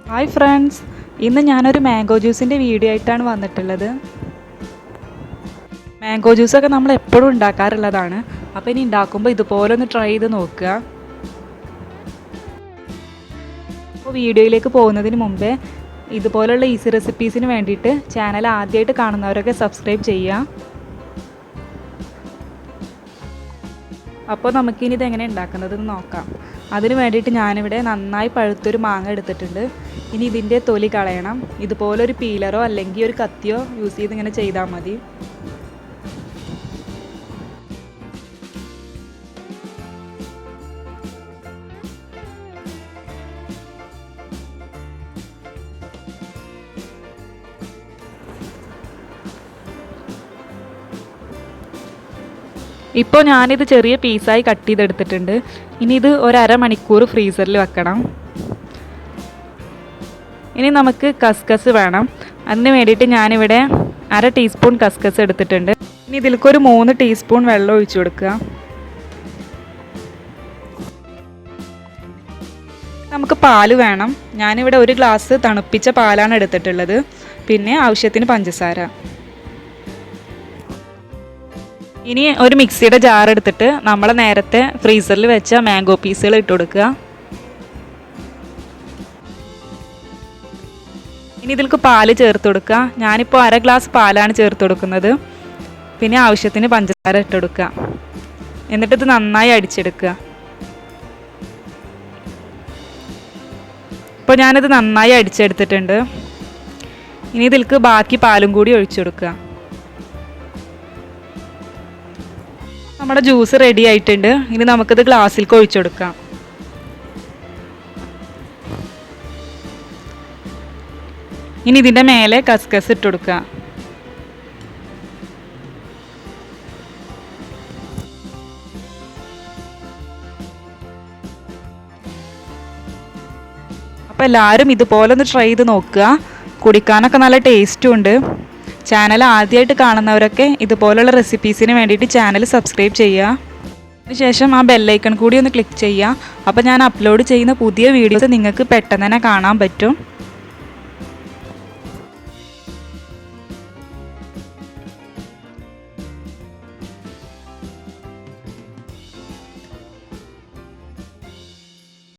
Hi friends, ഇന്ന് ഞാനൊരു mango ജ്യൂസിൻ്റെ video ആയിട്ടാണ് വന്നിട്ടുള്ളത്. മാംഗോ ജ്യൂസൊക്കെ നമ്മൾ എപ്പോഴും ഉണ്ടാക്കാറുള്ളതാണ്. അപ്പോൾ ഇനി ഉണ്ടാക്കുമ്പോൾ ഇതുപോലെ ഒന്ന് ട്രൈ ചെയ്ത് നോക്കുക. അപ്പോൾ വീഡിയോയിലേക്ക് പോകുന്നതിന് മുമ്പേ ഇതുപോലുള്ള ഈസി റെസിപ്പീസിന് വേണ്ടിയിട്ട് ചാനൽ ആദ്യമായിട്ട് കാണുന്നവരൊക്കെ സബ്സ്ക്രൈബ് ചെയ്യുക. അപ്പോൾ നമുക്കിനി ഇതെങ്ങനെ ഉണ്ടാക്കുന്നതെന്ന് നോക്കാം. അതിന് വേണ്ടിയിട്ട് ഞാനിവിടെ നന്നായി പഴുത്തൊരു മാങ്ങ എടുത്തിട്ടുണ്ട്. ഇനി ഇതിൻ്റെ തൊലി കളയണം. ഇതുപോലൊരു പീലറോ അല്ലെങ്കിൽ ഒരു കത്തിയോ യൂസ് ചെയ്ത് ഇങ്ങനെ ചെയ്താൽ മതി. ഇപ്പോൾ ഞാനിത് ചെറിയ പീസായി കട്ട് ചെയ്തെടുത്തിട്ടുണ്ട്. ഇനി ഇത് ഒരു അരമണിക്കൂർ ഫ്രീസറിൽ വെക്കണം. ഇനി നമുക്ക് കസ്കസ് വേണം. അതിന് വേണ്ടിയിട്ട് ഞാനിവിടെ 1/2 ടീസ്പൂൺ കസ്കസ് എടുത്തിട്ടുണ്ട്. ഇനി ഇതിലേക്കൊരു 3 ടീസ്പൂൺ വെള്ളം ഒഴിച്ചു കൊടുക്കുക. നമുക്ക് പാല് വേണം. ഞാനിവിടെ 1 ഗ്ലാസ് തണുപ്പിച്ച പാലാണ് എടുത്തിട്ടുള്ളത്. പിന്നെ ആവശ്യത്തിന് പഞ്ചസാര. ഇനി ഒരു മിക്സിയുടെ ജാർ എടുത്തിട്ട് നമ്മൾ നേരത്തെ ഫ്രീസറിൽ വെച്ച മാംഗോ പീസുകൾ ഇട്ട് കൊടുക്കുക. ഇനി ഇതിലേക്ക് പാല് ചേർത്ത് കൊടുക്കുക. ഞാനിപ്പോൾ 1/2 ഗ്ലാസ് പാലാണ് ചേർത്ത് കൊടുക്കുന്നത്. പിന്നെ ആവശ്യത്തിന് പഞ്ചസാര ഇട്ട് കൊടുക്കുക. എന്നിട്ട് ഇത് നന്നായി അടിച്ചെടുക്കുക. ഇപ്പോൾ ഞാനിത് നന്നായി അടിച്ചെടുത്തിട്ടുണ്ട്. ഇനി ഇതിലേക്ക് ബാക്കി പാലും കൂടി ഒഴിച്ചു കൊടുക്കുക. നമ്മുടെ ജ്യൂസ് റെഡി ആയിട്ടുണ്ട്. ഇനി നമുക്കിത് ഗ്ലാസ്സിലേക്ക് ഒഴിച്ചു കൊടുക്കാം. ഇനി ഇതിൻ്റെ മേലെ കസ്കസ് ഇട്ട് കൊടുക്കുക. അപ്പോൾ എല്ലാവരും ഇതുപോലെ ഒന്ന് ട്രൈ ചെയ്ത് നോക്കുക. കുടിക്കാനൊക്കെ നല്ല ടേസ്റ്റും ഉണ്ട്. ചാനൽ ആദ്യമായിട്ട് കാണുന്നവരൊക്കെ ഇതുപോലുള്ള റെസിപ്പീസിന് വേണ്ടിയിട്ട് ചാനൽ സബ്സ്ക്രൈബ് ചെയ്യുക. അതിനുശേഷം ആ ബെല്ലൈക്കൺ കൂടി ഒന്ന് ക്ലിക്ക് ചെയ്യുക. അപ്പോൾ ഞാൻ അപ്ലോഡ് ചെയ്യുന്ന പുതിയ വീഡിയോസ് നിങ്ങൾക്ക് പെട്ടെന്ന് തന്നെ കാണാൻ പറ്റും.